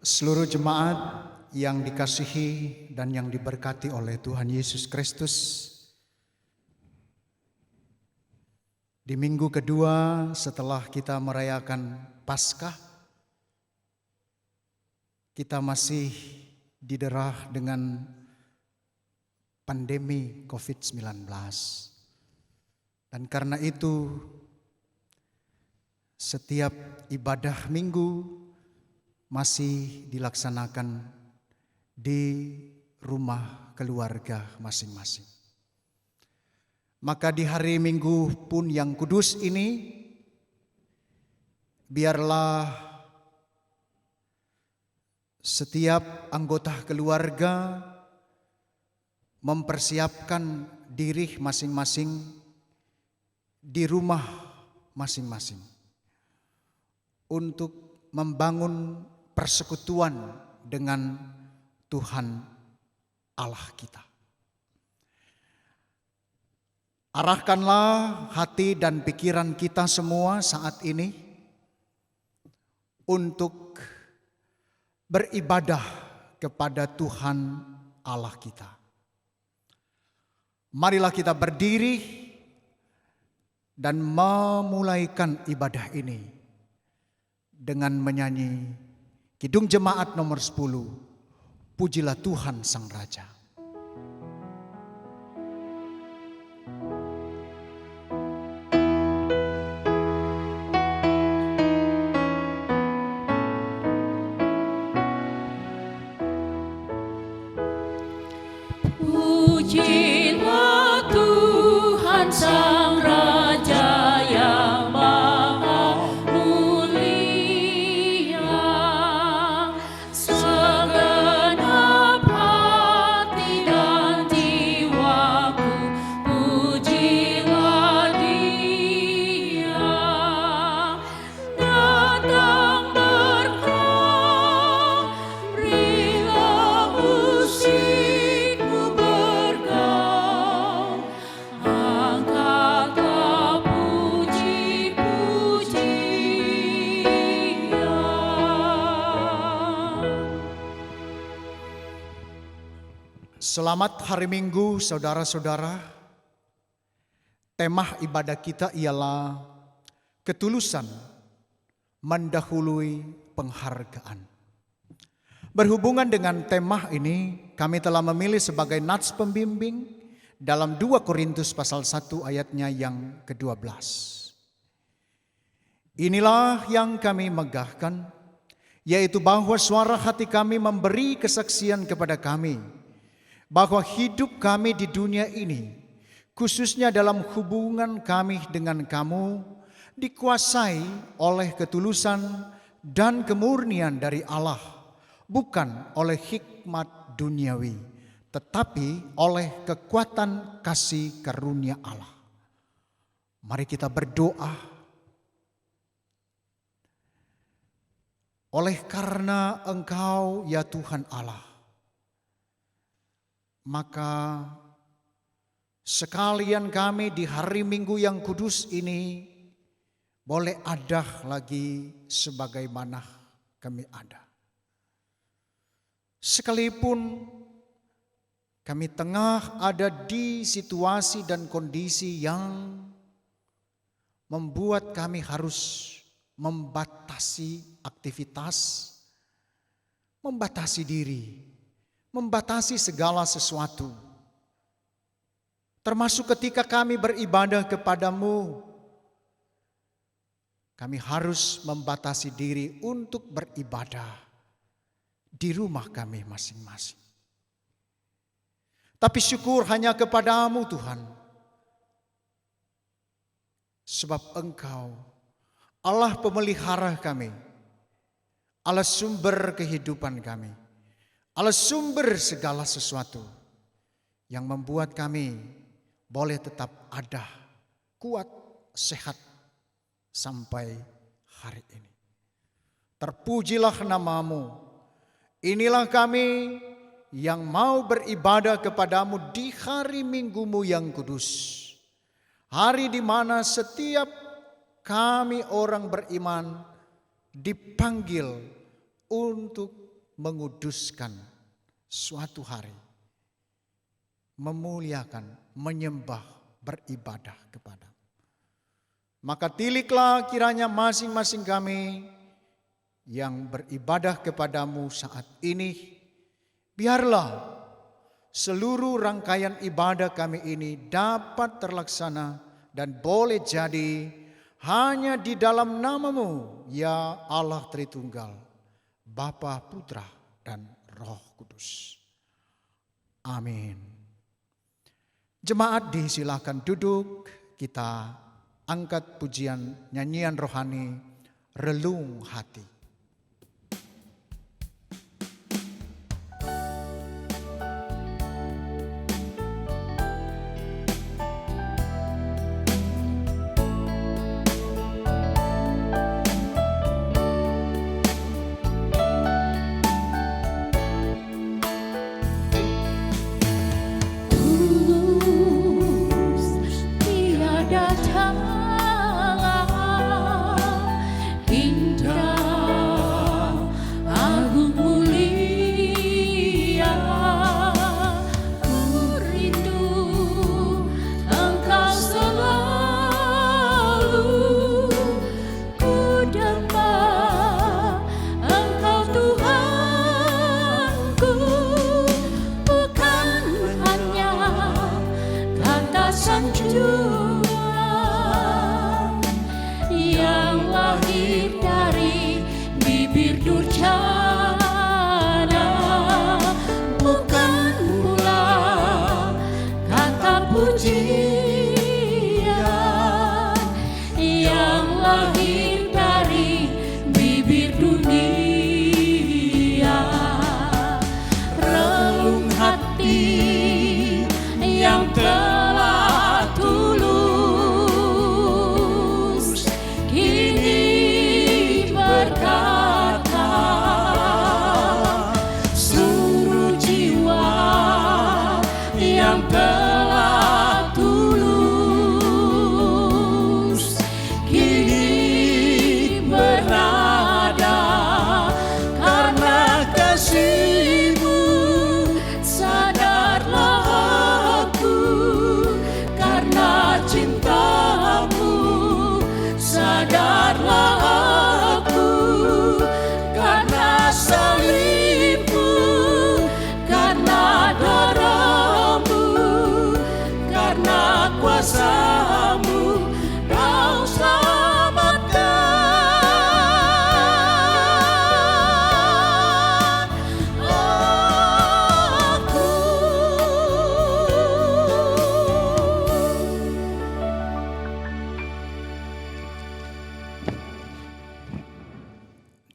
Seluruh jemaat yang dikasihi dan yang diberkati oleh Tuhan Yesus Kristus, di minggu kedua setelah kita merayakan Paskah, kita masih diderah dengan pandemi COVID-19. Dan karena itu, setiap ibadah minggu masih dilaksanakan di rumah keluarga masing-masing. Maka di hari Minggu pun yang kudus ini, biarlah setiap anggota keluarga mempersiapkan diri masing-masing di rumah masing-masing untuk membangun persekutuan dengan Tuhan Allah kita. Arahkanlah hati dan pikiran kita semua saat ini untuk beribadah kepada Tuhan Allah kita. Marilah kita berdiri dan memulaikan ibadah ini dengan menyanyi Kidung Jemaat nomor 10, Pujilah Tuhan Sang Raja. Pujilah Tuhan Sang Raja yang Maha Mulia, segenap hati dan jiwaku, pujilah Dia. Datang berkah, berilah musikmu bergaung, angkatlah puji-pujian. Selamat hari Minggu saudara-saudara. Tema ibadah kita ialah ketulusan mendahului penghargaan. Berhubungan dengan tema ini, kami telah memilih sebagai nats pembimbing dalam 2 Korintus pasal 1 ayatnya yang ke-12. Inilah yang kami megahkan, yaitu bahwa suara hati kami memberi kesaksian kepada kami, bahwa hidup kami di dunia ini, khususnya dalam hubungan kami dengan kamu, dikuasai oleh ketulusan dan kemurnian dari Allah, bukan oleh hikmat duniawi, tetapi oleh kekuatan kasih karunia Allah. Mari kita berdoa. Oleh karena Engkau ya Tuhan Allah, maka sekalian kami di hari Minggu yang kudus ini boleh ada lagi sebagaimana kami ada. Sekalipun kami tengah ada di situasi dan kondisi yang membuat kami harus membatasi aktivitas, membatasi diri, membatasi segala sesuatu. Termasuk ketika kami beribadah kepadamu, kami harus membatasi diri untuk beribadah di rumah kami masing-masing. Tapi syukur hanya kepadamu Tuhan, sebab Engkau Allah pemelihara kami, Allah sumber kehidupan kami, Allah sumber segala sesuatu yang membuat kami boleh tetap ada, kuat, sehat sampai hari ini. Terpujilah namamu. Inilah kami yang mau beribadah kepadamu di hari Minggumu yang kudus. Hari di mana setiap kami orang beriman dipanggil untuk menguduskan suatu hari, memuliakan, menyembah, beribadah kepada. Maka tiliklah kiranya masing-masing kami yang beribadah kepadamu saat ini, biarlah seluruh rangkaian ibadah kami ini dapat terlaksana dan boleh jadi hanya di dalam nama-Mu, ya Allah Tritunggal, Bapa, Putra, dan Roh Kudus. Amin. Jemaat disilakan duduk, kita angkat pujian nyanyian rohani Relung Hati.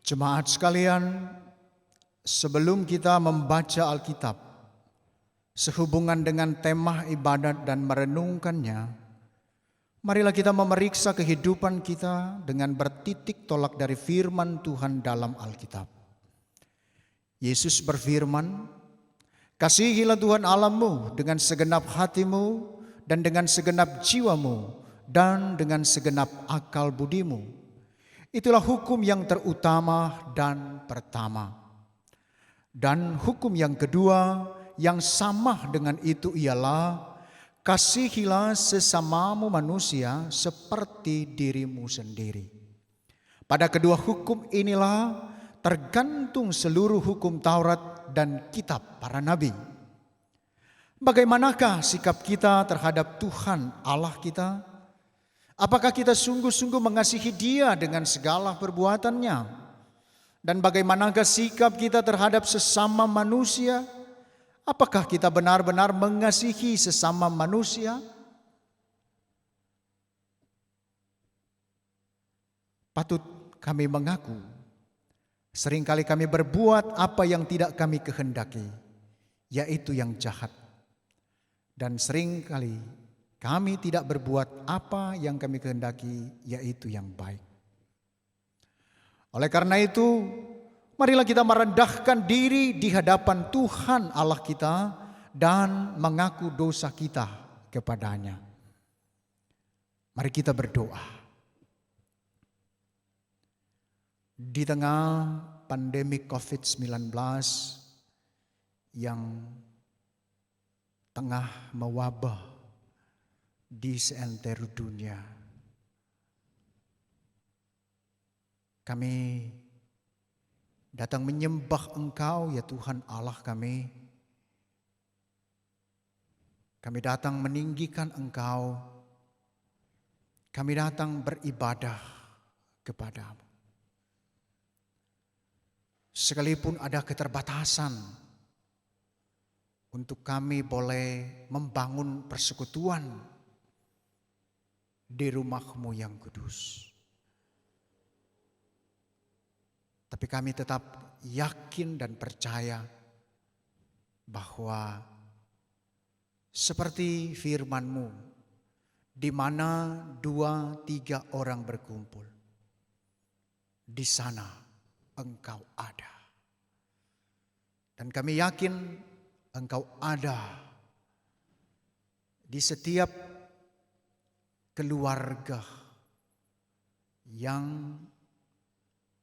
Jemaat sekalian, sebelum kita membaca Alkitab sehubungan dengan tema ibadat dan merenungkannya, marilah kita memeriksa kehidupan kita dengan bertitik tolak dari firman Tuhan dalam Alkitab. Yesus berfirman, "Kasihilah Tuhan Allahmu dengan segenap hatimu dan dengan segenap jiwamu dan dengan segenap akal budimu. Itulah hukum yang terutama dan pertama. Dan hukum yang kedua yang sama dengan itu ialah, kasihilah sesamamu manusia seperti dirimu sendiri. Pada kedua hukum inilah tergantung seluruh hukum Taurat dan kitab para nabi." Bagaimanakah sikap kita terhadap Tuhan Allah kita? Apakah kita sungguh-sungguh mengasihi Dia dengan segala perbuatannya? Dan bagaimanakah sikap kita terhadap sesama manusia? Apakah kita benar-benar mengasihi sesama manusia? Patut kami mengaku, seringkali kami berbuat apa yang tidak kami kehendaki, yaitu yang jahat. Dan seringkali kami tidak berbuat apa yang kami kehendaki, yaitu yang baik. Oleh karena itu, marilah kita merendahkan diri di hadapan Tuhan Allah kita dan mengaku dosa kita kepadanya. Mari kita berdoa. Di tengah pandemi COVID-19 yang tengah mewabah di seantero dunia. Kami datang menyembah Engkau ya Tuhan Allah kami. Kami datang meninggikan Engkau. Kami datang beribadah kepadamu. Sekalipun ada keterbatasan untuk kami boleh membangun persekutuan di rumah-Mu yang kudus. Tapi kami tetap yakin dan percaya bahwa seperti firman-Mu, di mana 2-3 orang berkumpul, di sana Engkau ada. Dan kami yakin Engkau ada di setiap keluarga yang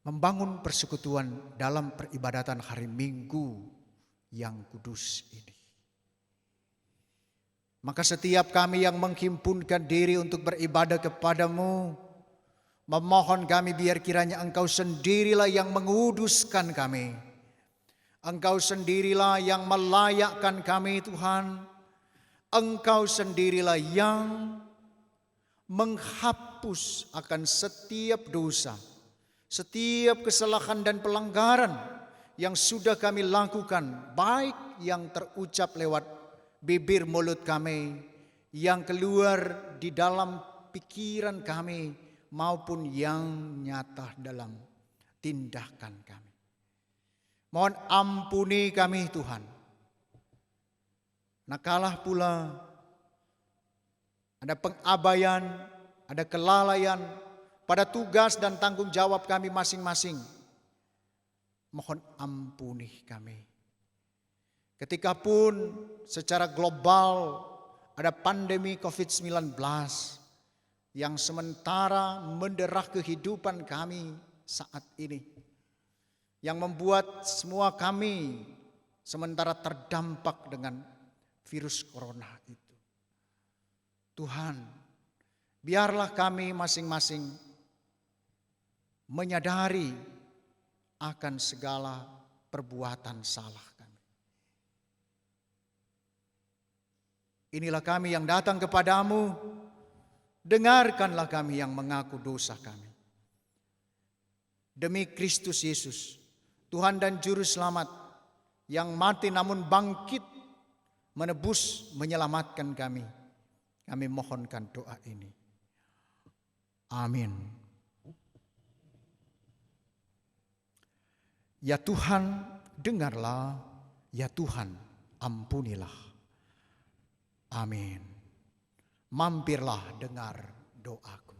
membangun persekutuan dalam peribadatan hari Minggu yang kudus ini. Maka setiap kami yang menghimpunkan diri untuk beribadah kepadamu, memohon kami biar kiranya Engkau sendirilah yang menguduskan kami. Engkau sendirilah yang melayakkan kami Tuhan. Engkau sendirilah yang menghapus akan setiap dosa, setiap kesalahan dan pelanggaran yang sudah kami lakukan, baik yang terucap lewat bibir mulut kami, yang keluar di dalam pikiran kami, maupun yang nyata dalam tindakan kami. Mohon ampuni kami Tuhan. Nah kalah pula ada pengabaian, ada kelalaian pada tugas dan tanggung jawab kami masing-masing. Mohon ampuni kami. Ketika pun secara global ada pandemi COVID-19 yang sementara menderah kehidupan kami saat ini, yang membuat semua kami sementara terdampak dengan virus corona itu. Tuhan, biarlah kami masing-masing menyadari akan segala perbuatan salah kami. Inilah kami yang datang kepadamu, dengarkanlah kami yang mengaku dosa kami. Demi Kristus Yesus, Tuhan dan Juru Selamat, yang mati namun bangkit, menebus, menyelamatkan kami. Kami mohonkan doa ini. Amin. Ya Tuhan, dengarlah. Ya Tuhan, ampunilah. Amin. Mampirlah dengar doaku.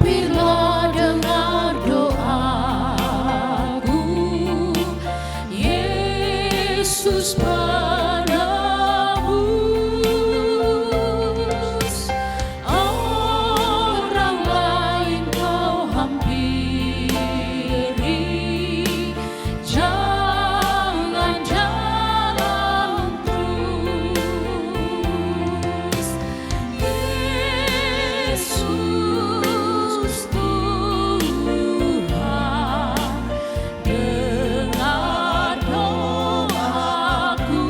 Mampirlah dengar doaku, Yesus penebus. Orang lain kau hampiri, jangan jalan terus. Yesus Tuhan, dengar doaku.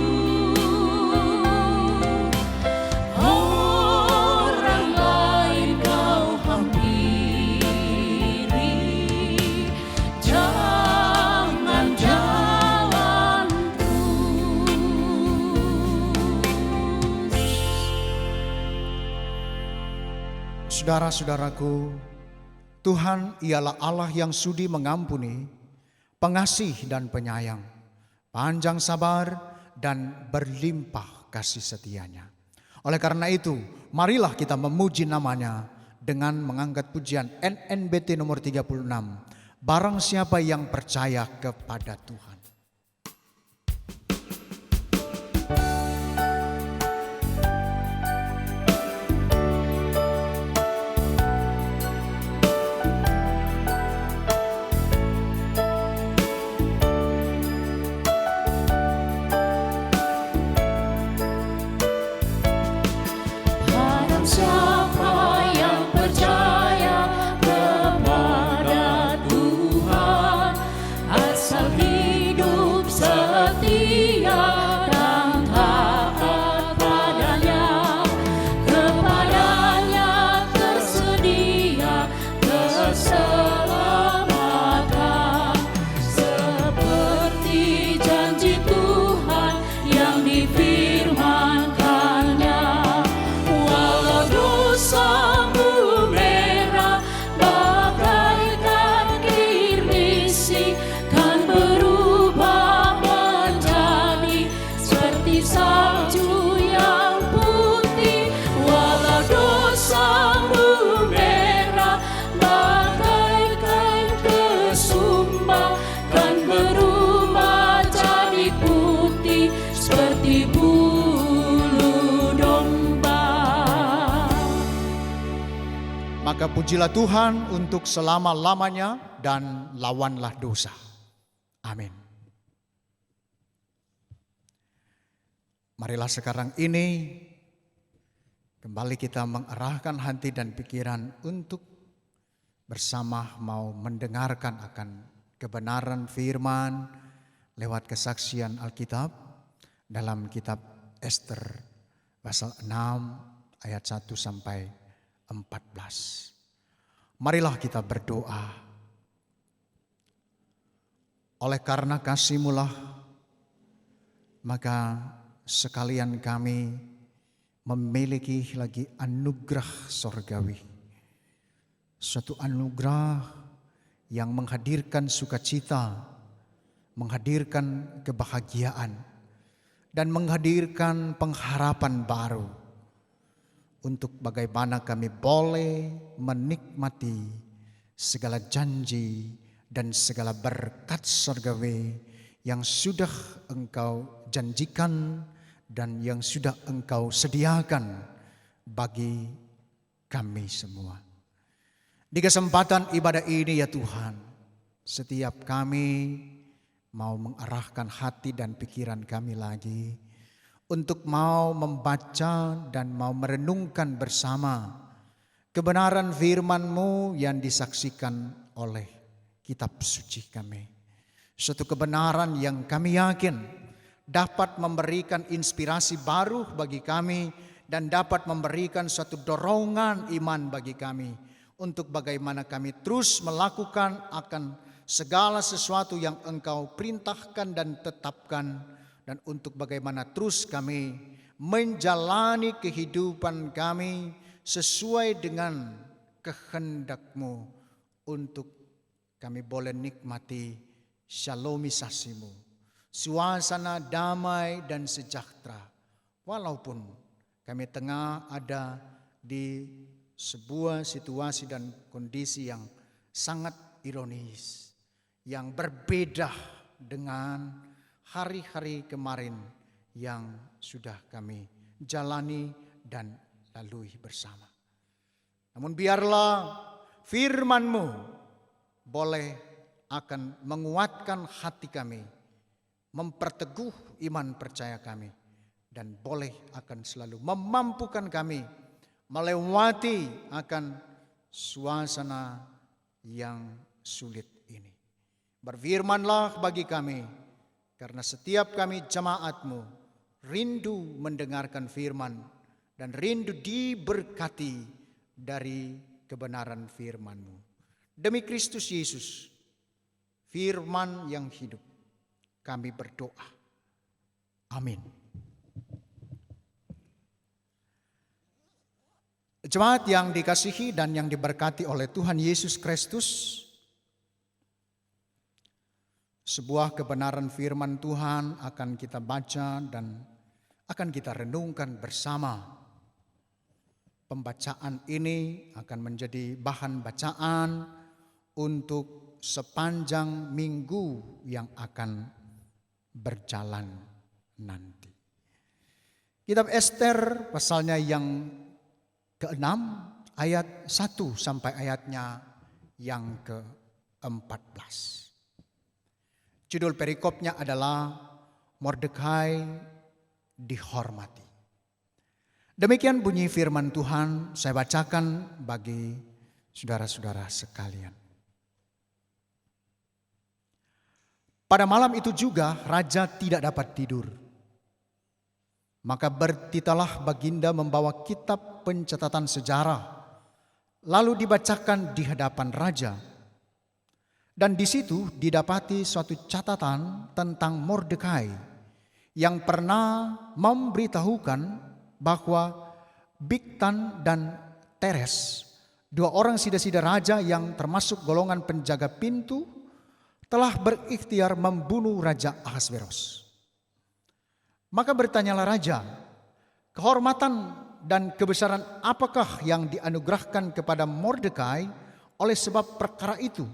Orang lain kau hampiri, jangan jalan terus. Saudara-saudaraku, Tuhan ialah Allah yang sudi mengampuni, pengasih dan penyayang, panjang sabar dan berlimpah kasih setianya. Oleh karena itu, marilah kita memuji namanya dengan mengangkat pujian NNBT nomor 36. Barang siapa yang percaya kepada Tuhan. Barang siapa yang percaya kepada Tuhan, asal hidup setia dan taat padanya, kepadanya tersedia keselamatan, seperti janji Tuhan yang difirmankannya. Walau dosamu merah bagaikan kirmisi, kan berubah menjadi seperti salju yang putih. Walau dosamu merah bagaikan kesumba, kan berubah jadi putih seperti bulu domba. Maka pujilah Tuhan untuk selama-lamanya dan lawanlah dosa. Amin. Marilah sekarang ini kembali kita mengarahkan hati dan pikiran untuk bersama mau mendengarkan akan kebenaran firman lewat kesaksian Alkitab dalam kitab Ester pasal 6 ayat 1 sampai 14. Marilah kita berdoa. Oleh karena kasih-Mu lah, maka sekalian kami memiliki lagi anugerah sorgawi. Suatu anugerah yang menghadirkan sukacita, menghadirkan kebahagiaan, dan menghadirkan pengharapan baru untuk bagaimana kami boleh menikmati segala janji dan segala berkat surgawi yang sudah Engkau janjikan dan yang sudah Engkau sediakan bagi kami semua. Di kesempatan ibadah ini ya Tuhan, setiap kami mau mengarahkan hati dan pikiran kami lagi untuk mau membaca dan mau merenungkan bersama kebenaran firman-Mu yang disaksikan oleh kitab suci kami. Suatu kebenaran yang kami yakin dapat memberikan inspirasi baru bagi kami dan dapat memberikan suatu dorongan iman bagi kami untuk bagaimana kami terus melakukan akan segala sesuatu yang Engkau perintahkan dan tetapkan, dan untuk bagaimana terus kami menjalani kehidupan kami sesuai dengan kehendak-Mu untuk kami boleh nikmati shalomisasi-Mu, suasana damai dan sejahtera. Walaupun kami tengah ada di sebuah situasi dan kondisi yang sangat ironis, yang berbeda dengan hari-hari kemarin yang sudah kami jalani dan lalui bersama. Namun biarlah firman-Mu boleh akan menguatkan hati kami, memperteguh iman percaya kami, dan boleh akan selalu memampukan kami melewati akan suasana yang sulit ini. Berfirmanlah bagi kami, karena setiap kami jemaat-Mu rindu mendengarkan firman dan rindu diberkati dari kebenaran firman-Mu. Demi Kristus Yesus, firman yang hidup, kami berdoa. Amin. Jemaat yang dikasihi dan yang diberkati oleh Tuhan Yesus Kristus, sebuah kebenaran firman Tuhan akan kita baca dan akan kita renungkan bersama pembacaan ini akan menjadi bahan bacaan untuk sepanjang minggu yang akan berjalan nanti. Kitab Ester pasalnya yang ke-6 ayat 1 sampai ayatnya yang ke-14. Judul perikopnya adalah Mordekai dihormati. Demikian bunyi firman Tuhan, saya bacakan bagi saudara-saudara sekalian. Pada malam itu juga raja tidak dapat tidur. Maka bertitalah baginda membawa kitab pencatatan sejarah, lalu dibacakan di hadapan raja. Dan di situ didapati suatu catatan tentang Mordekai yang pernah memberitahukan bahwa Bigtan dan Teres, dua orang sida-sida raja yang termasuk golongan penjaga pintu, telah berikhtiar membunuh Raja Ahasveros. Maka bertanyalah raja, kehormatan dan kebesaran apakah yang dianugerahkan kepada Mordekai oleh sebab perkara itu?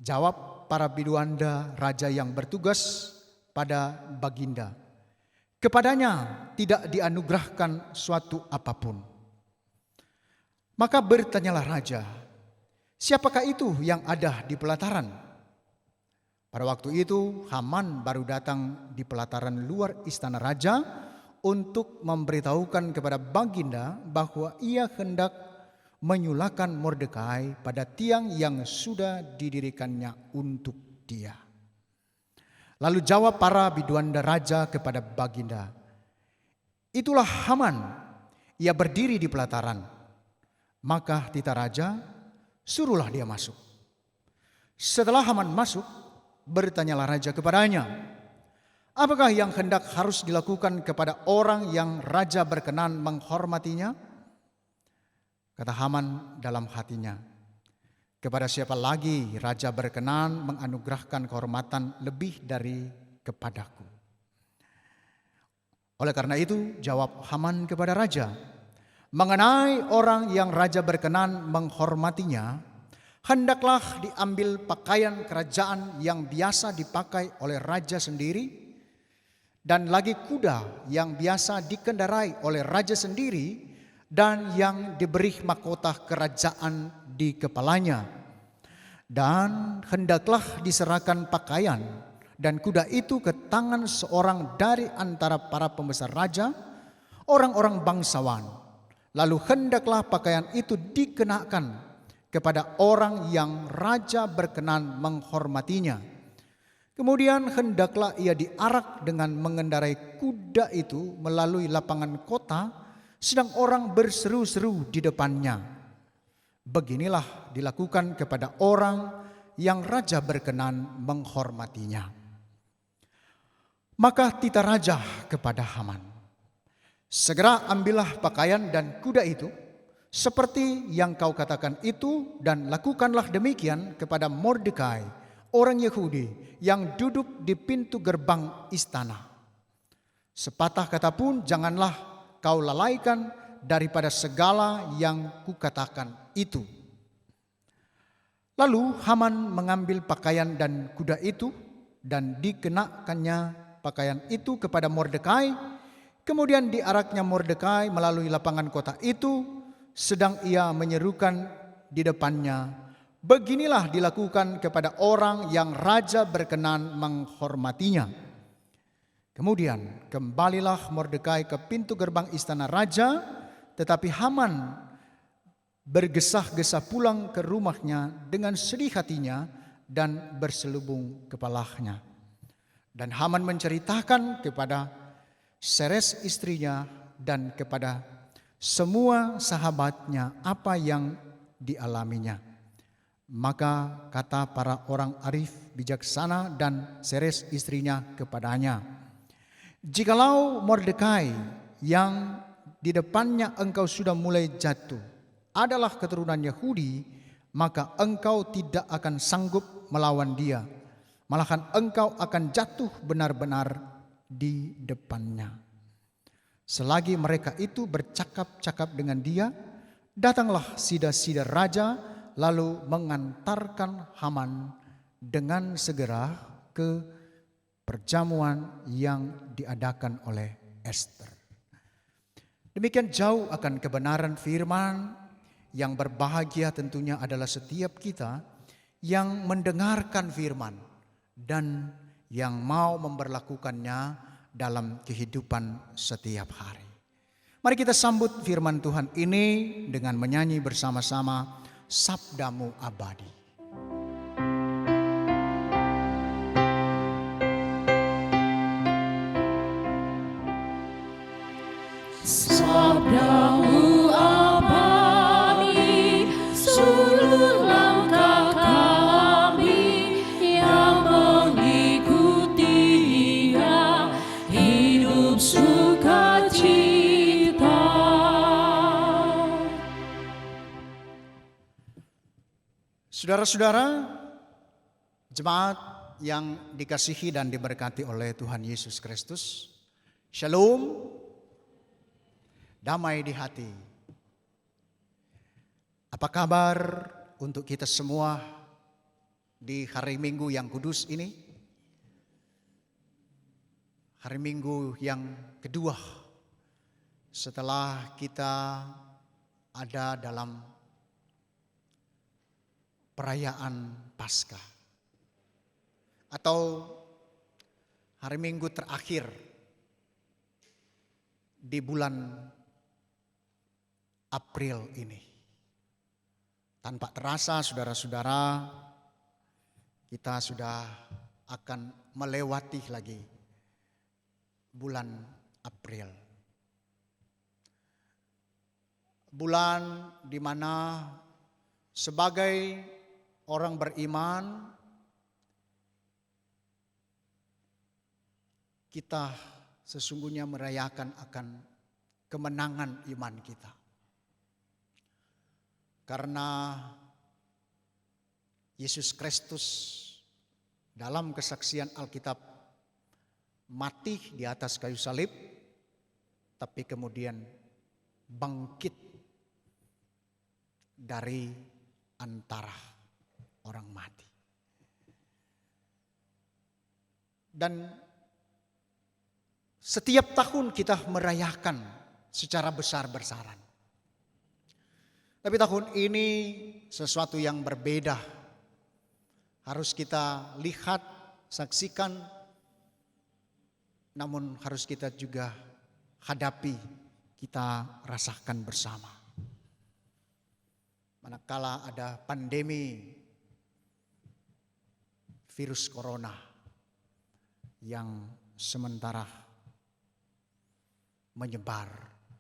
Jawab para biduanda raja yang bertugas pada baginda, kepadanya tidak dianugerahkan suatu apapun. Maka bertanyalah raja, siapakah itu yang ada di pelataran? Pada waktu itu Haman baru datang di pelataran luar istana raja untuk memberitahukan kepada baginda bahwa ia hendak menyulakan Mordekai pada tiang yang sudah didirikannya untuk dia. Lalu jawab para biduanda raja kepada baginda, itulah Haman, ia berdiri di pelataran. Maka tita raja, suruhlah dia masuk. Setelah Haman masuk, bertanyalah raja kepadanya, apakah yang hendak harus dilakukan kepada orang yang raja berkenan menghormatinya? Kata Haman dalam hatinya, kepada siapa lagi raja berkenan menganugerahkan kehormatan lebih dari kepadaku? Oleh karena itu jawab Haman kepada raja, mengenai orang yang raja berkenan menghormatinya, hendaklah diambil pakaian kerajaan yang biasa dipakai oleh raja sendiri, dan lagi kuda yang biasa dikendarai oleh raja sendiri, dan yang diberi mahkota kerajaan di kepalanya. Dan hendaklah diserahkan pakaian dan kuda itu ke tangan seorang dari antara para pembesar raja, orang-orang bangsawan. Lalu hendaklah pakaian itu dikenakan kepada orang yang raja berkenan menghormatinya. Kemudian hendaklah ia diarak dengan mengendarai kuda itu melalui lapangan kota, sedang orang berseru-seru di depannya. Beginilah dilakukan kepada orang yang raja berkenan menghormatinya. Maka tita raja kepada Haman, segera ambillah pakaian dan kuda itu, seperti yang kau katakan itu, dan lakukanlah demikian kepada Mordekai, orang Yahudi yang duduk di pintu gerbang istana. Sepatah kata pun janganlah kau lalaikan daripada segala yang kukatakan itu. Lalu Haman mengambil pakaian dan kuda itu dan dikenakannya pakaian itu kepada Mordekai. Kemudian diaraknya Mordekai melalui lapangan kota itu, sedang ia menyerukan di depannya, beginilah dilakukan kepada orang yang raja berkenan menghormatinya. Kemudian kembalilah Mordekai ke pintu gerbang istana raja, tetapi Haman bergesah-gesah pulang ke rumahnya dengan sedih hatinya dan berselubung kepalanya. Dan Haman menceritakan kepada Seres istrinya dan kepada semua sahabatnya apa yang dialaminya. Maka kata para orang arif bijaksana dan Seres istrinya kepadanya, jikalau Mordekai yang di depannya engkau sudah mulai jatuh adalah keturunan Yahudi, maka engkau tidak akan sanggup melawan dia. Malahan engkau akan jatuh benar-benar di depannya. Selagi mereka itu bercakap-cakap dengan dia, datanglah sida-sida raja lalu mengantarkan Haman dengan segera ke perjamuan yang diadakan oleh Ester. Demikian jauh akan kebenaran firman. Yang berbahagia tentunya adalah setiap kita yang mendengarkan firman dan yang mau memberlakukannya dalam kehidupan setiap hari. Mari kita sambut firman Tuhan ini dengan menyanyi bersama-sama Sabdamu Abadi. Sabdamu abadi, seluruh langkah kami yang mengikuti Dia, hidup sukacita. Saudara-saudara, jemaat yang dikasihi dan diberkati oleh Tuhan Yesus Kristus, Shalom. Damai di hati. Apa kabar untuk kita semua di hari Minggu yang kudus ini? Hari Minggu yang kedua setelah kita ada dalam perayaan Paskah. Atau hari Minggu terakhir di bulan April ini. Tanpa terasa saudara-saudara, kita sudah akan melewati lagi bulan April. Bulan di mana sebagai orang beriman kita sesungguhnya merayakan akan kemenangan iman kita. Karena Yesus Kristus dalam kesaksian Alkitab mati di atas kayu salib, tapi kemudian bangkit dari antara orang mati. Dan setiap tahun kita merayakan secara besar-besaran. Tapi tahun ini sesuatu yang berbeda. Harus kita lihat, saksikan, namun harus kita juga hadapi, kita rasakan bersama. Manakala ada pandemi virus corona yang sementara menyebar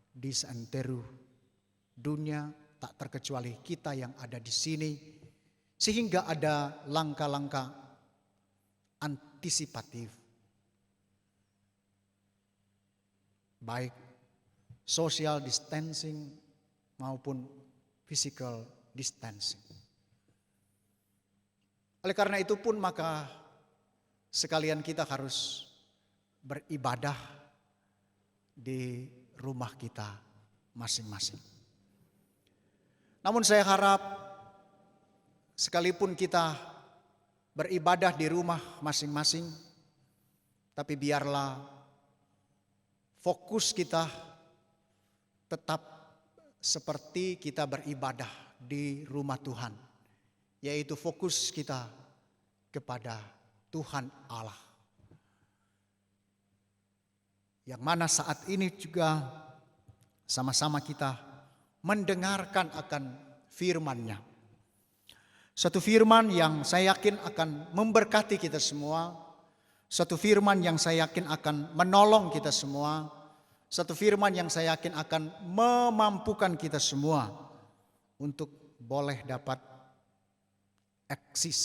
di seantero dunia, tak terkecuali kita yang ada di sini, sehingga ada langkah-langkah antisipatif, baik social distancing maupun physical distancing. Oleh karena itu pun maka sekalian kita harus beribadah di rumah kita masing-masing. Namun saya harap sekalipun kita beribadah di rumah masing-masing, tapi biarlah fokus kita tetap seperti kita beribadah di rumah Tuhan, yaitu fokus kita kepada Tuhan Allah. Yang mana saat ini juga sama-sama kita mendengarkan akan firman-Nya. Satu firman yang saya yakin akan memberkati kita semua. Satu firman yang saya yakin akan menolong kita semua. Satu firman yang saya yakin akan memampukan kita semua untuk boleh dapat eksis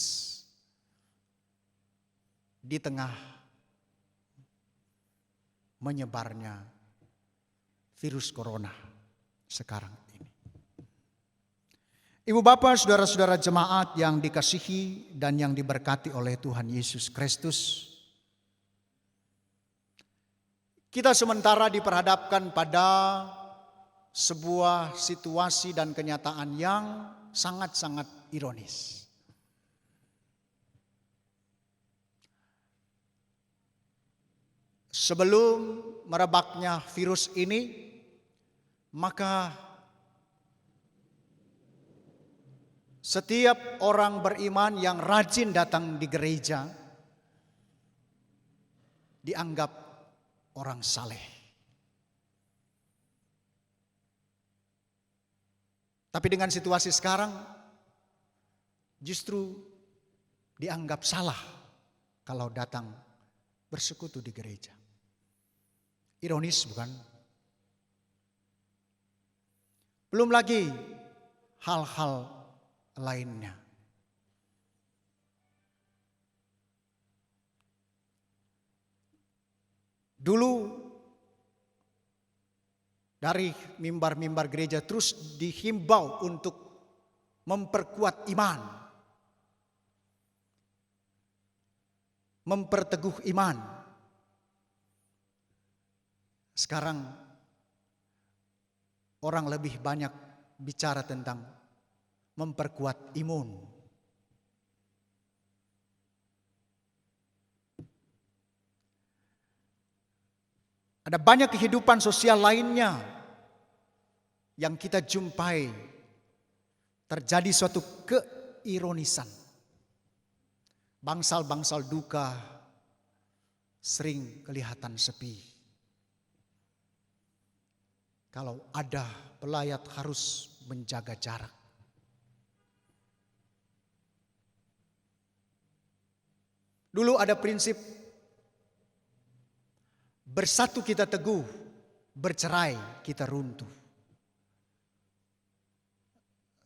di tengah menyebarnya virus corona sekarang ini. Ibu bapak, saudara-saudara jemaat yang dikasihi dan yang diberkati oleh Tuhan Yesus Kristus. Kita sementara diperhadapkan pada sebuah situasi dan kenyataan yang sangat-sangat ironis. Sebelum merebaknya virus ini, maka setiap orang beriman yang rajin datang di gereja dianggap orang saleh. Tapi dengan situasi sekarang justru dianggap salah kalau datang bersekutu di gereja. Ironis bukan? Belum lagi hal-hal lainnya. Dulu dari mimbar-mimbar gereja terus dihimbau untuk memperkuat iman, memperteguh iman. Sekarang orang lebih banyak bicara tentang memperkuat imun. Ada banyak kehidupan sosial lainnya yang kita jumpai terjadi suatu keironisan. Bangsal-bangsal duka sering kelihatan sepi. Kalau ada pelayat harus menjaga jarak. Dulu ada prinsip bersatu kita teguh, bercerai kita runtuh.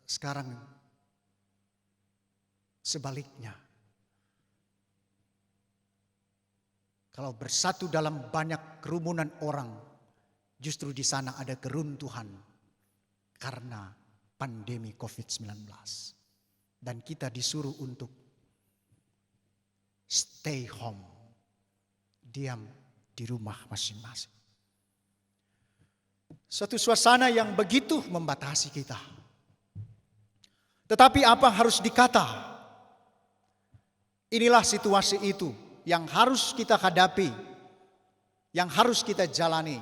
Sekarang sebaliknya. Kalau bersatu dalam banyak kerumunan orang, justru di sana ada keruntuhan karena pandemi COVID-19. Dan kita disuruh untuk stay home, diam di rumah masing-masing. Suatu suasana yang begitu membatasi kita. Tetapi apa harus dikata? Inilah situasi itu yang harus kita hadapi, yang harus kita jalani.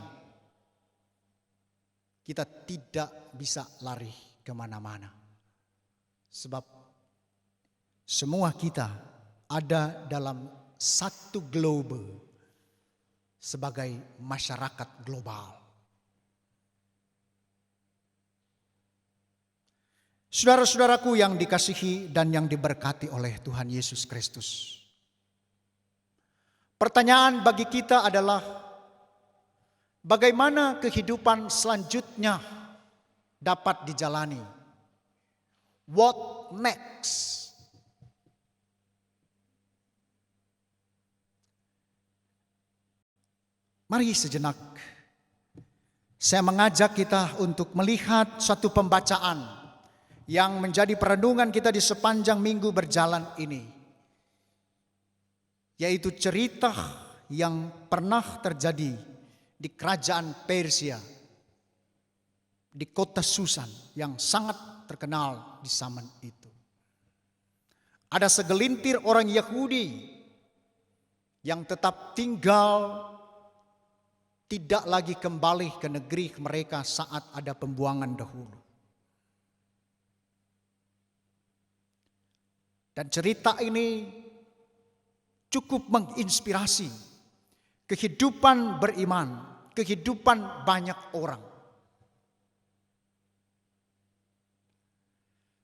Kita tidak bisa lari kemana-mana. Sebab semua kita ada dalam satu globe sebagai masyarakat global. Saudara-saudaraku yang dikasihi dan yang diberkati oleh Tuhan Yesus Kristus. Pertanyaan bagi kita adalah, bagaimana kehidupan selanjutnya dapat dijalani? What next? Mari sejenak saya mengajak kita untuk melihat satu pembacaan yang menjadi perenungan kita di sepanjang minggu berjalan ini. Yaitu cerita yang pernah terjadi di kerajaan Persia, di kota Susan yang sangat terkenal di zaman itu. Ada segelintir orang Yahudi yang tetap tinggal, tidak lagi kembali ke negeri mereka saat ada pembuangan dahulu. Dan cerita ini cukup menginspirasi kehidupan beriman, kehidupan banyak orang.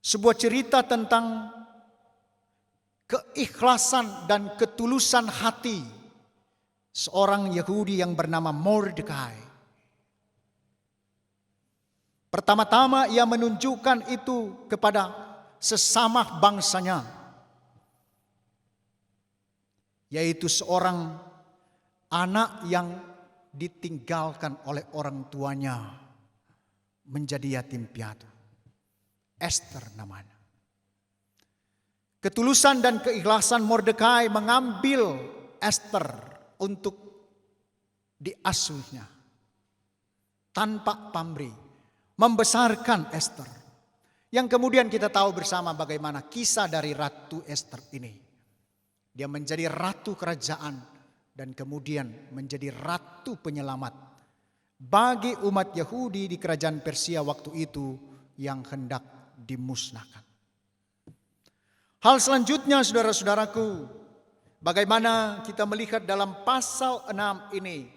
Sebuah cerita tentang keikhlasan dan ketulusan hati seorang Yahudi yang bernama Mordekai. Pertama-tama ia menunjukkan itu kepada sesama bangsanya, yaitu seorang anak yang ditinggalkan oleh orang tuanya menjadi yatim piatu. Esther namanya. Ketulusan dan keikhlasan Mordekai mengambil Esther untuk diasuhnya tanpa pamrih, membesarkan Ester. Yang kemudian kita tahu bersama bagaimana kisah dari Ratu Ester ini. Dia menjadi ratu kerajaan dan kemudian menjadi ratu penyelamat bagi umat Yahudi di kerajaan Persia waktu itu yang hendak dimusnahkan. Hal selanjutnya saudara-saudaraku, bagaimana kita melihat dalam pasal 6 ini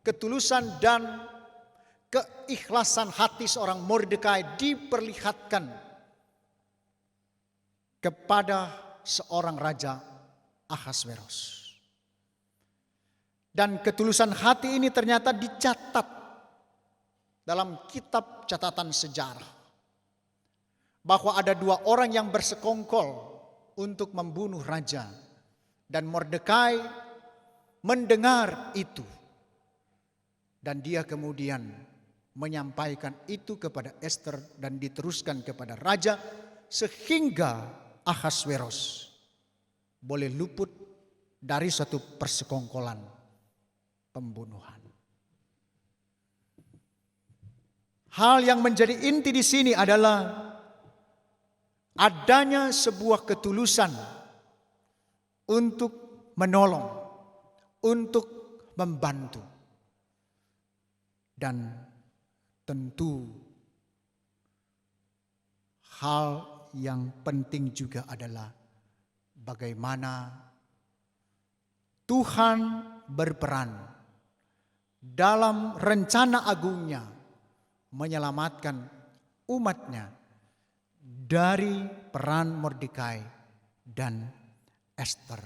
ketulusan dan keikhlasan hati seorang Mordekai diperlihatkan kepada seorang raja Ahasveros. Dan ketulusan hati ini ternyata dicatat dalam kitab catatan sejarah. Bahwa ada 2 orang yang bersekongkol untuk membunuh raja. Dan Mordekai mendengar itu. Dan dia kemudian menyampaikan itu kepada Ester dan diteruskan kepada raja. Sehingga Ahasveros boleh luput dari suatu persekongkolan pembunuhan. Hal yang menjadi inti di sini adalah adanya sebuah ketulusan untuk menolong, untuk membantu. Dan tentu hal yang penting juga adalah bagaimana Tuhan berperan dalam rencana agungnya menyelamatkan umatnya dari peran Mordekai dan Ester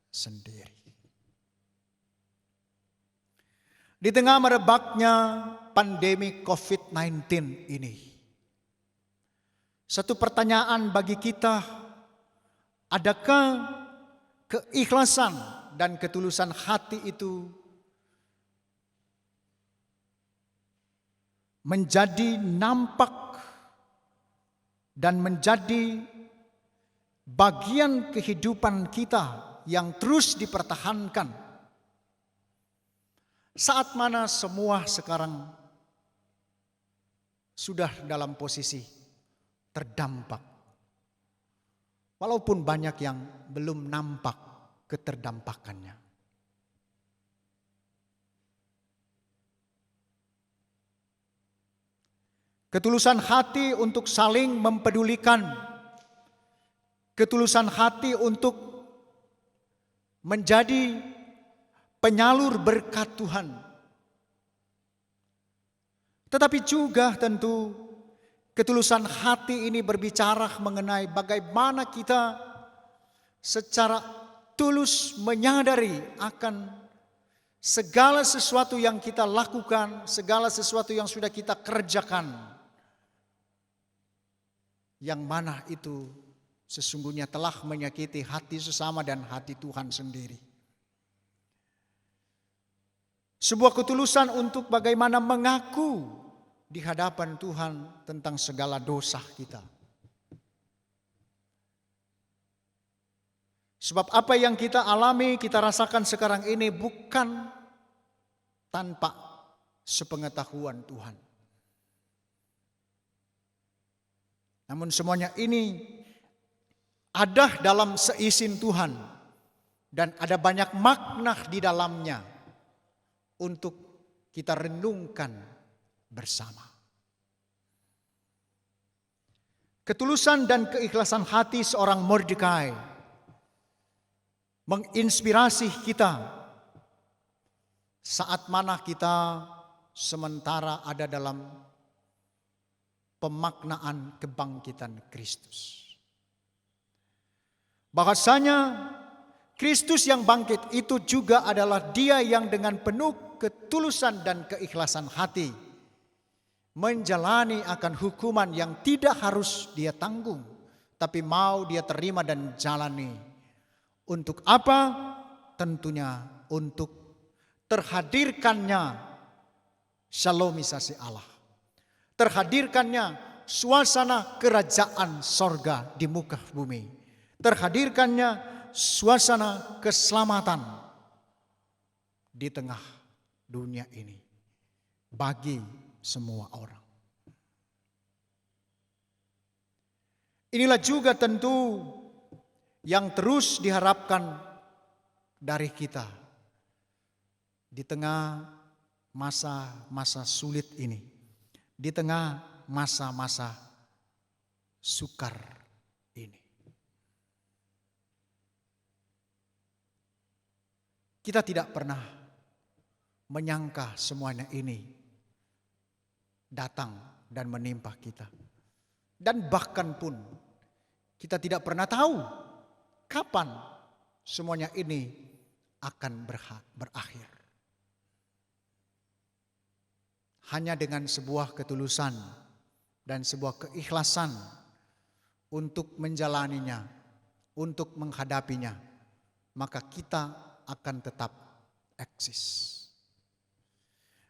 sendiri. Di tengah merebaknya pandemi COVID-19 ini, satu pertanyaan bagi kita, adakah keikhlasan dan ketulusan hati itu menjadi nampak dan menjadi bagian kehidupan kita yang terus dipertahankan saat mana semua sekarang sudah dalam posisi terdampak, walaupun banyak yang belum nampak keterdampakannya. Ketulusan hati untuk saling mempedulikan, ketulusan hati untuk menjadi penyalur berkat Tuhan. Tetapi juga tentu ketulusan hati ini berbicara mengenai bagaimana kita secara tulus menyadari akan segala sesuatu yang kita lakukan, segala sesuatu yang sudah kita kerjakan, yang mana itu sesungguhnya telah menyakiti hati sesama dan hati Tuhan sendiri. Sebuah ketulusan untuk bagaimana mengaku di hadapan Tuhan tentang segala dosa kita. Sebab apa yang kita alami, kita rasakan sekarang ini bukan tanpa sepengetahuan Tuhan. Namun semuanya ini ada dalam seizin Tuhan dan ada banyak makna di dalamnya untuk kita renungkan bersama. Ketulusan dan keikhlasan hati seorang Mordekai menginspirasi kita saat mana kita sementara ada dalam pemaknaan kebangkitan Kristus. Bahasanya Kristus yang bangkit itu juga adalah Dia yang dengan penuh ketulusan dan keikhlasan hati menjalani akan hukuman yang tidak harus Dia tanggung, tapi mau Dia terima dan jalani. Untuk apa? Tentunya untuk terhadirkannya shalomisasi Allah. Terhadirkannya suasana kerajaan sorga di muka bumi. Terhadirkannya suasana keselamatan di tengah dunia ini bagi semua orang. Inilah juga tentu yang terus diharapkan dari kita di tengah masa-masa sulit ini, di tengah masa-masa sukar ini. Kita tidak pernah menyangka semuanya ini datang dan menimpa kita. Dan bahkan pun kita tidak pernah tahu kapan semuanya ini akan berakhir. Hanya dengan sebuah ketulusan dan sebuah keikhlasan untuk menjalaninya, untuk menghadapinya, maka kita akan tetap eksis.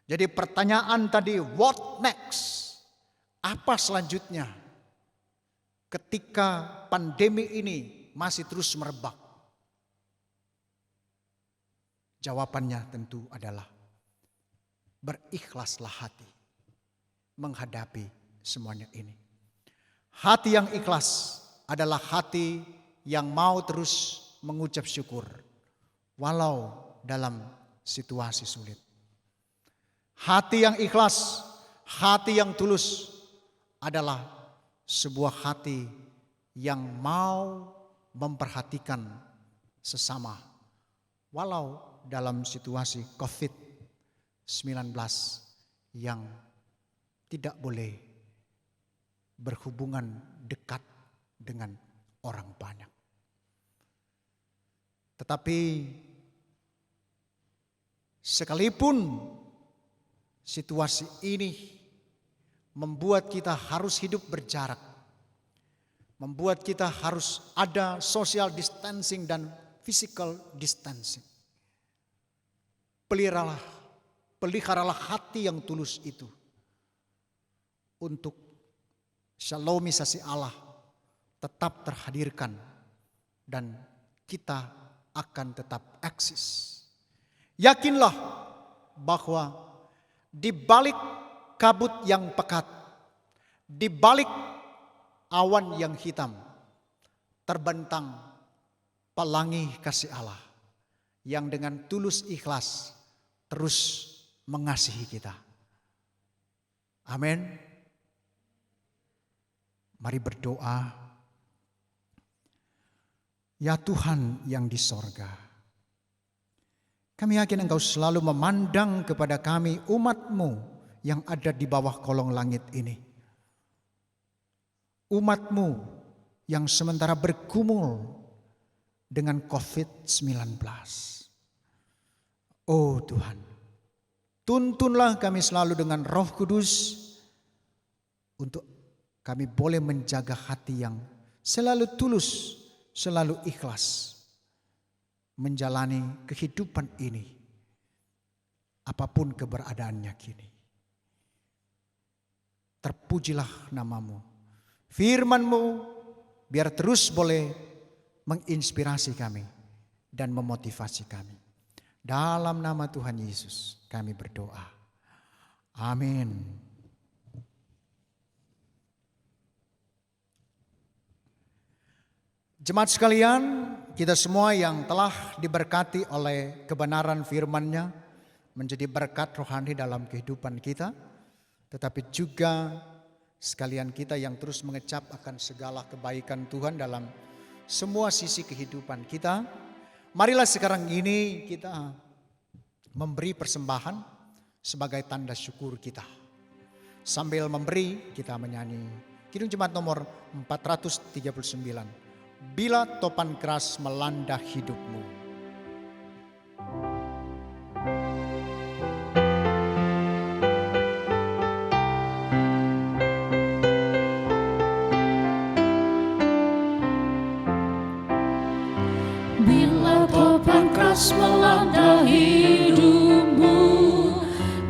Jadi pertanyaan tadi, what next? Apa selanjutnya ketika pandemi ini masih terus merebak? Jawabannya tentu adalah berikhlaslah hati menghadapi semuanya ini. Hati yang ikhlas adalah hati yang mau terus mengucap syukur walau dalam situasi sulit. Hati yang ikhlas, hati yang tulus adalah sebuah hati yang mau memperhatikan sesama walau dalam situasi COVID-19 yang tidak boleh berhubungan dekat dengan orang banyak. Tetapi sekalipun situasi ini membuat kita harus hidup berjarak, membuat kita harus ada social distancing dan physical distancing. Peliharalah hati yang tulus itu untuk shalomisasi Allah tetap terhadirkan dan kita akan tetap eksis. Yakinlah bahwa di balik kabut yang pekat, di balik awan yang hitam, terbentang pelangi kasih Allah yang dengan tulus ikhlas terus mengasihi kita. Amin. Mari berdoa. Ya Tuhan yang di sorga, kami yakin Engkau selalu memandang kepada kami umat-Mu yang ada di bawah kolong langit ini. Umat-Mu yang sementara bergumul dengan COVID-19. Oh Tuhan, tuntunlah kami selalu dengan Roh Kudus untuk kami boleh menjaga hati yang selalu tulus, selalu ikhlas menjalani kehidupan ini, apapun keberadaannya kini. Terpujilah nama-Mu, firman-Mu biar terus boleh menginspirasi kami dan memotivasi kami. Dalam nama Tuhan Yesus kami berdoa. Amin. Jemaat sekalian, kita semua yang telah diberkati oleh kebenaran firman-Nya menjadi berkat rohani dalam kehidupan kita, tetapi juga sekalian kita yang terus mengecap akan segala kebaikan Tuhan dalam semua sisi kehidupan kita. Marilah sekarang ini kita memberi persembahan sebagai tanda syukur kita. Sambil memberi, kita menyanyi Kidung Jemaat nomor 439. Bila topan keras melanda hidupmu. Bila topan keras melanda hidupmu,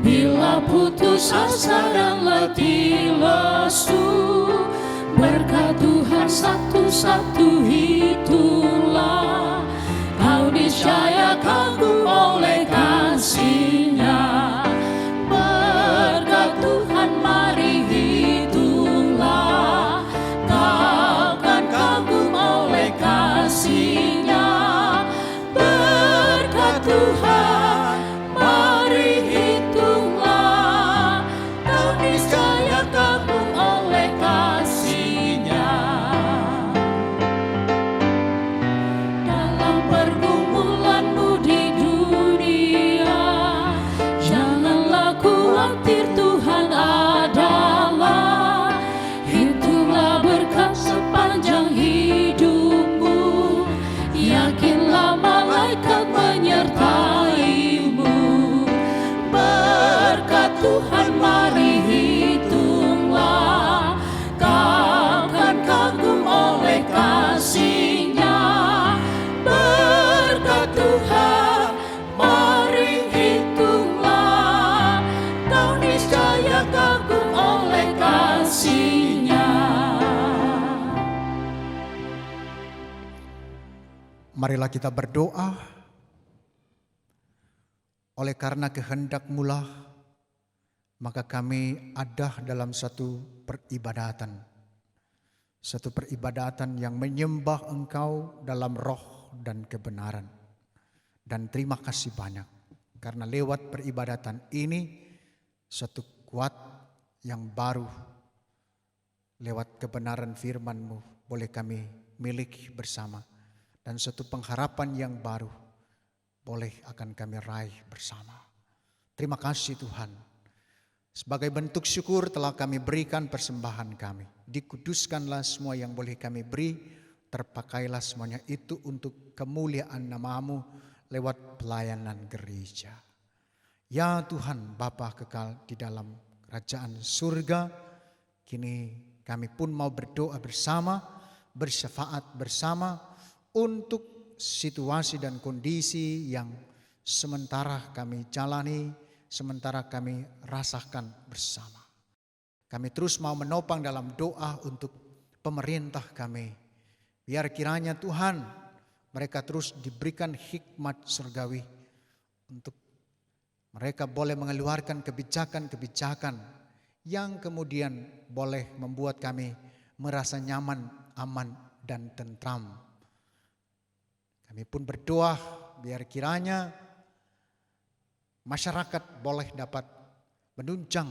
bila putus asa dan letih lesu, berkat Tuhan satu-satu itulah kau niscaya kagum oleh kasih-Nya. Tuhan, mari hitunglah, Kau kan kagum oleh kasih-Nya. Berkat Tuhan, mari hitunglah, Kau niscaya kagum oleh kasih-Nya. Marilah kita berdoa. Oleh karena kehendak-Mu lah, maka kami ada dalam satu peribadatan. Satu peribadatan yang menyembah Engkau dalam roh dan kebenaran. Dan terima kasih banyak, karena lewat peribadatan ini, satu kuat yang baru, lewat kebenaran firman-Mu, boleh kami miliki bersama. Dan satu pengharapan yang baru, boleh akan kami raih bersama. Terima kasih Tuhan. Sebagai bentuk syukur telah kami berikan persembahan kami. Dikuduskanlah semua yang boleh kami beri. Terpakailah semuanya itu untuk kemuliaan nama-Mu lewat pelayanan gereja. Ya Tuhan, Bapa kekal di dalam kerajaan surga. Kini kami pun mau berdoa bersama, bersyafaat bersama untuk situasi dan kondisi yang sementara kami jalani, sementara kami rasakan bersama. Kami terus mau menopang dalam doa untuk pemerintah kami. Biar kiranya Tuhan, mereka terus diberikan hikmat surgawi untuk mereka boleh mengeluarkan kebijakan-kebijakan yang kemudian boleh membuat kami merasa nyaman, aman, dan tentram. Kami pun berdoa biar kiranya masyarakat boleh dapat menunjang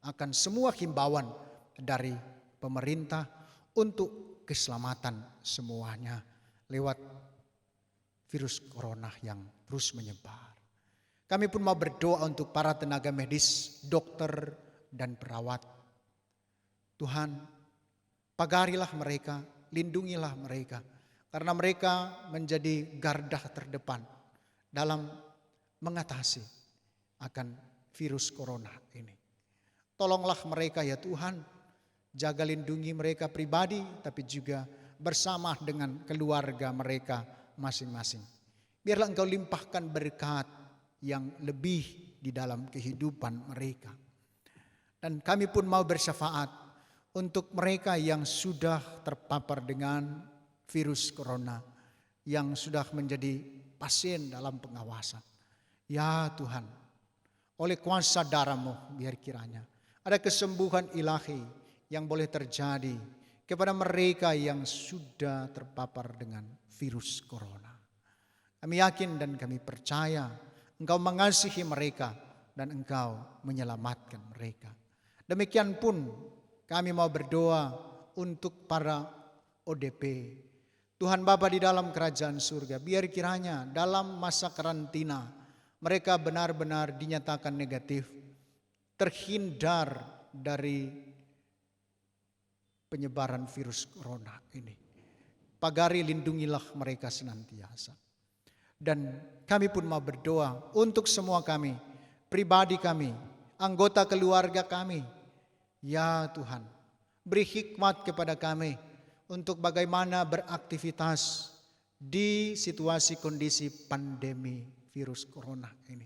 akan semua himbauan dari pemerintah untuk keselamatan semuanya lewat virus corona yang terus menyebar. Kami pun mau berdoa untuk para tenaga medis, dokter, dan perawat. Tuhan, pagarilah mereka, lindungilah mereka. Karena mereka menjadi garda terdepan dalam mengatasi akan virus corona ini. Tolonglah mereka ya Tuhan, jaga lindungi mereka pribadi, tapi juga bersama dengan keluarga mereka masing-masing. Biarlah Engkau limpahkan berkat yang lebih di dalam kehidupan mereka. Dan kami pun mau bersyafaat untuk mereka yang sudah terpapar dengan virus corona, yang sudah menjadi pasien dalam pengawasan. Ya Tuhan, oleh kuasa darah-Mu biar kiranya ada kesembuhan ilahi yang boleh terjadi kepada mereka yang sudah terpapar dengan virus corona. Kami yakin dan kami percaya Engkau mengasihi mereka dan Engkau menyelamatkan mereka. Demikian pun kami mau berdoa untuk para ODP. Tuhan Bapa di dalam kerajaan surga, biar kiranya dalam masa karantina mereka benar-benar dinyatakan negatif, terhindar dari penyebaran virus corona ini. Pagari lindungilah mereka senantiasa. Dan kami pun mau berdoa untuk semua kami, pribadi kami, anggota keluarga kami. Ya Tuhan, beri hikmat kepada kami untuk bagaimana beraktivitas di situasi kondisi pandemi virus corona ini.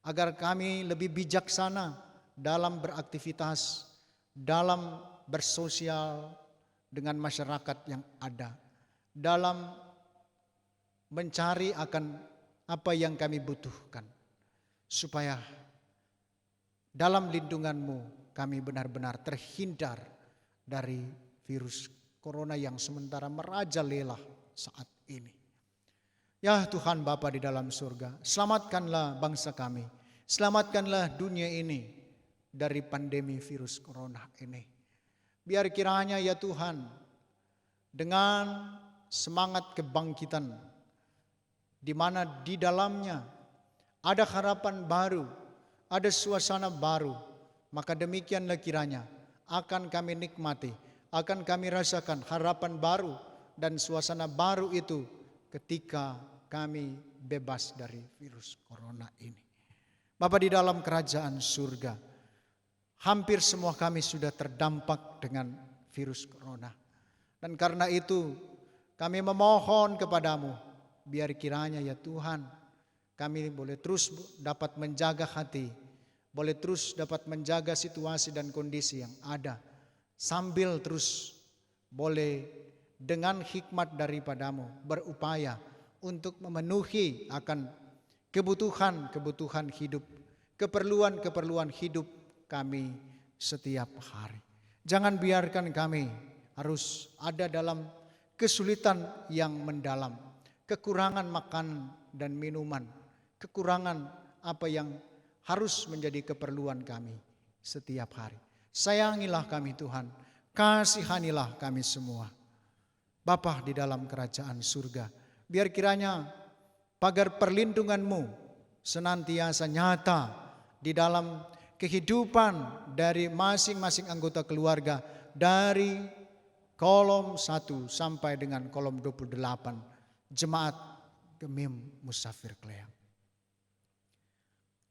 Agar kami lebih bijaksana dalam beraktivitas, dalam bersosial dengan masyarakat yang ada. Dalam mencari akan apa yang kami butuhkan. Supaya dalam lindungan-Mu kami benar-benar terhindar dari virus corona yang sementara merajalela saat ini. Ya Tuhan Bapa di dalam surga, selamatkanlah bangsa kami, selamatkanlah dunia ini dari pandemi virus corona ini. Biar kiranya ya Tuhan, dengan semangat kebangkitan, di mana di dalamnya ada harapan baru, ada suasana baru, maka demikianlah kiranya akan kami nikmati, akan kami rasakan harapan baru dan suasana baru itu ketika kami bebas dari virus corona ini. Bapa di dalam kerajaan surga, hampir semua kami sudah terdampak dengan virus corona. Dan karena itu kami memohon kepadamu, biar kiranya ya Tuhan, kami boleh terus dapat menjaga hati, boleh terus dapat menjaga situasi dan kondisi yang ada, sambil terus boleh dengan hikmat daripadamu berupaya untuk memenuhi akan kebutuhan hidup, keperluan hidup kami setiap hari. Jangan biarkan kami harus ada dalam kesulitan yang mendalam, kekurangan makan dan minuman, kekurangan apa yang harus menjadi keperluan kami setiap hari. Sayangilah kami Tuhan, kasihanilah kami semua. Bapa di dalam kerajaan surga, biar kiranya pagar perlindungan-Mu senantiasa nyata di dalam kehidupan dari masing-masing anggota keluarga, dari kolom 1 sampai dengan kolom 28 Jemaat Gemim Musafir Kleyang.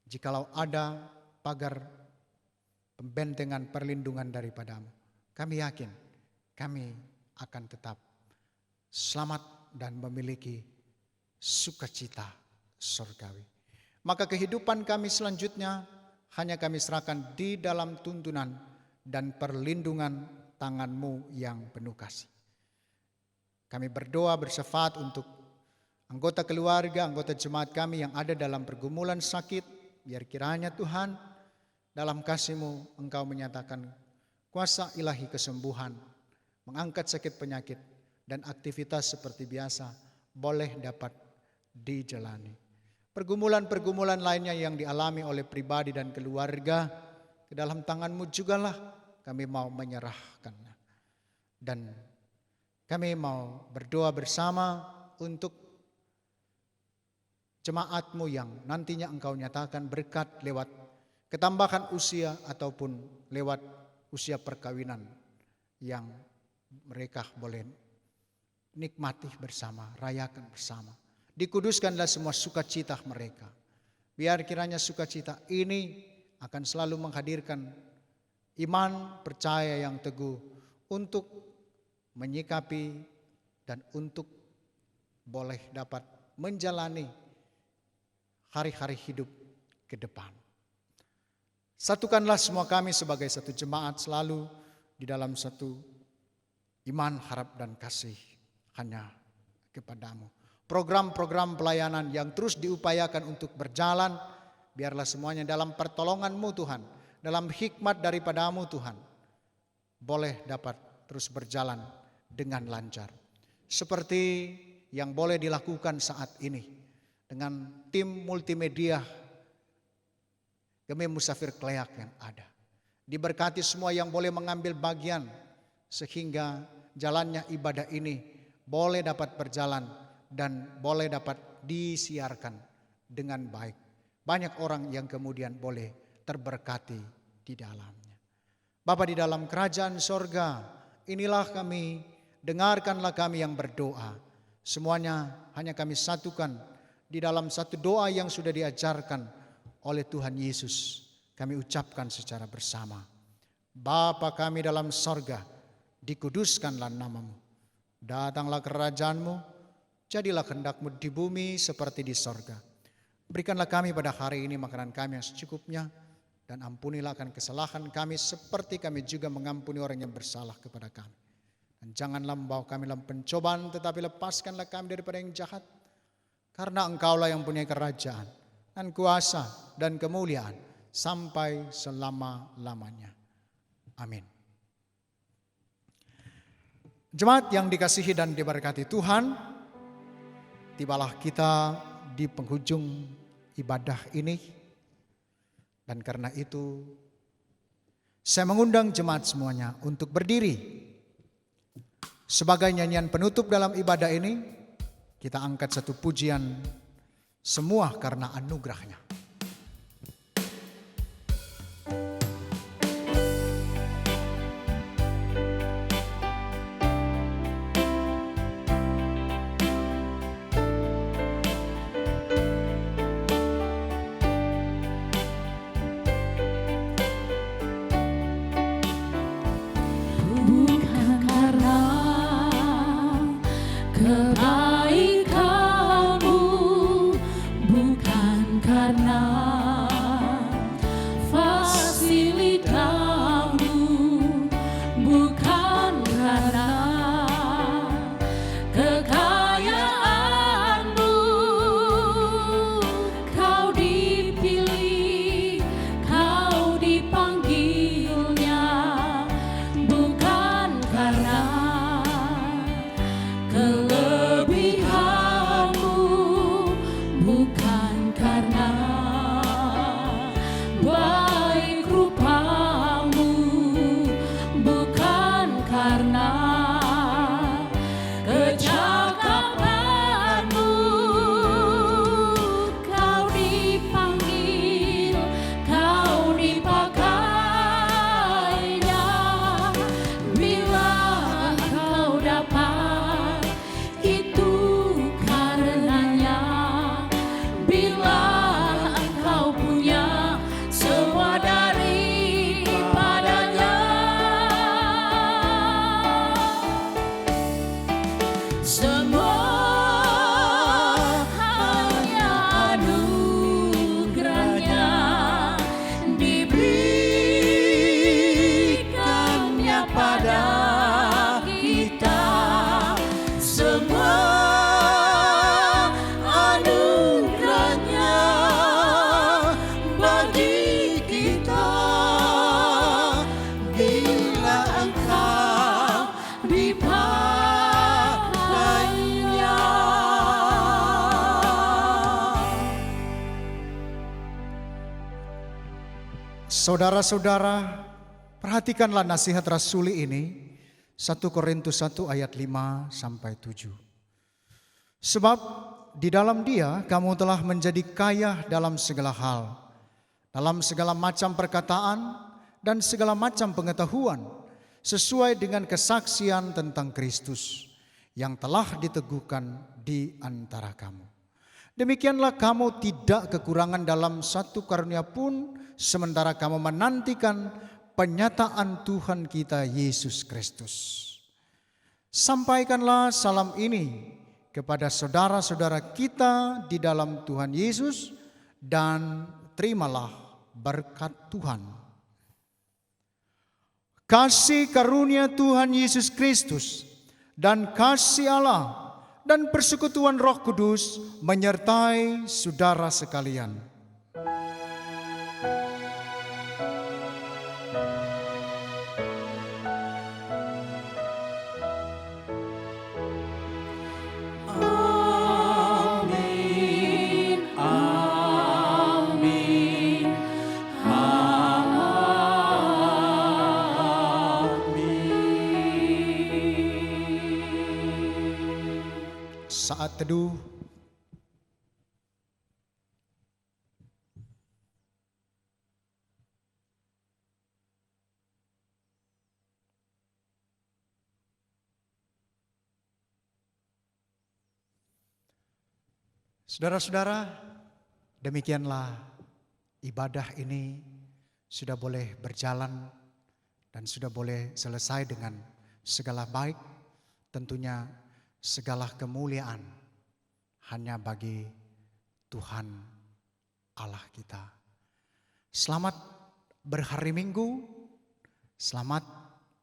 Jikalau ada pagar pembentengan perlindungan daripadamu, kami yakin kami akan tetap selamat dan memiliki sukacita surgawi. Maka kehidupan kami selanjutnya hanya kami serahkan di dalam tuntunan dan perlindungan tangan-Mu yang penuh kasih. Kami berdoa bersyafaat untuk anggota keluarga, anggota jemaat kami yang ada dalam pergumulan sakit. Biar kiranya Tuhan dalam kasih-Mu Engkau menyatakan kuasa ilahi kesembuhan, mengangkat sakit penyakit, dan aktivitas seperti biasa boleh dapat dijalani. Pergumulan-pergumulan lainnya yang dialami oleh pribadi dan keluarga, ke dalam tangan-Mu jugalah kami mau menyerahkannya. Dan kami mau berdoa bersama untuk jemaat-Mu yang nantinya Engkau nyatakan berkat lewat ketambahan usia ataupun lewat usia perkawinan yang mereka boleh nikmati bersama, rayakan bersama. Dikuduskanlah semua sukacita mereka. Biar kiranya sukacita ini akan selalu menghadirkan iman, percaya yang teguh untuk menyikapi dan untuk boleh dapat menjalani hari-hari hidup ke depan. Satukanlah semua kami sebagai satu jemaat selalu di dalam satu iman, harap dan kasih hanya kepadamu. Program-program pelayanan yang terus diupayakan untuk berjalan, biarlah semuanya dalam pertolongan-Mu Tuhan, dalam hikmat daripadamu Tuhan, boleh dapat terus berjalan dengan lancar. Seperti yang boleh dilakukan saat ini dengan tim multimedia Gemim Musafir Kleyang yang ada. Diberkati semua yang boleh mengambil bagian sehingga jalannya ibadah ini boleh dapat berjalan dan boleh dapat disiarkan dengan baik. Banyak orang yang kemudian boleh terberkati di dalamnya. Bapa di dalam kerajaan sorga, inilah kami, dengarkanlah kami yang berdoa. Semuanya hanya kami satukan di dalam satu doa yang sudah diajarkan oleh Tuhan Yesus. Kami ucapkan secara bersama. Bapa kami dalam sorga, dikuduskanlah nama-Mu. Datanglah kerajaan-Mu, jadilah kehendak-Mu di bumi seperti di sorga. Berikanlah kami pada hari ini makanan kami yang secukupnya, dan ampunilah akan kesalahan kami seperti kami juga mengampuni orang yang bersalah kepada kami. Dan janganlah membawa kami dalam pencobaan, tetapi lepaskanlah kami daripada yang jahat. Karena Engkaulah yang punya kerajaan dan kuasa dan kemuliaan sampai selama-lamanya. Amin. Jemaat yang dikasihi dan diberkati Tuhan, tibalah kita di penghujung ibadah ini. Dan karena itu saya mengundang jemaat semuanya untuk berdiri. Sebagai nyanyian penutup dalam ibadah ini, kita angkat satu pujian, semua karena anugerah-Nya. Saudara-saudara, perhatikanlah nasihat rasuli ini, 1 Korintus 1 ayat 5 sampai 7. Sebab di dalam Dia kamu telah menjadi kaya dalam segala hal, dalam segala macam perkataan dan segala macam pengetahuan, sesuai dengan kesaksian tentang Kristus yang telah diteguhkan di antara kamu. Demikianlah kamu tidak kekurangan dalam satu karunia pun, sementara kamu menantikan penyataan Tuhan kita Yesus Kristus. Sampaikanlah salam ini kepada saudara-saudara kita di dalam Tuhan Yesus, dan terimalah berkat Tuhan. Kasih karunia Tuhan Yesus Kristus dan kasih Allah dan persekutuan Roh Kudus menyertai saudara sekalian. Saat teduh. Saudara-saudara, demikianlah ibadah ini sudah boleh berjalan dan sudah boleh selesai dengan segala baik. Tentunya segala kemuliaan hanya bagi Tuhan Allah kita. Selamat berhari Minggu, selamat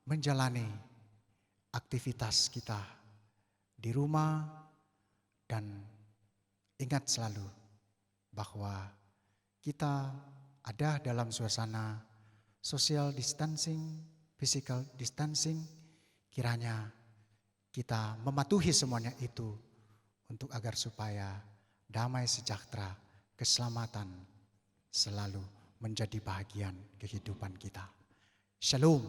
menjalani aktivitas kita di rumah, dan ingat selalu bahwa kita ada dalam suasana social distancing, physical distancing. Kiranya kita mematuhi semuanya itu untuk agar supaya damai sejahtera, keselamatan selalu menjadi bahagian kehidupan kita. Shalom.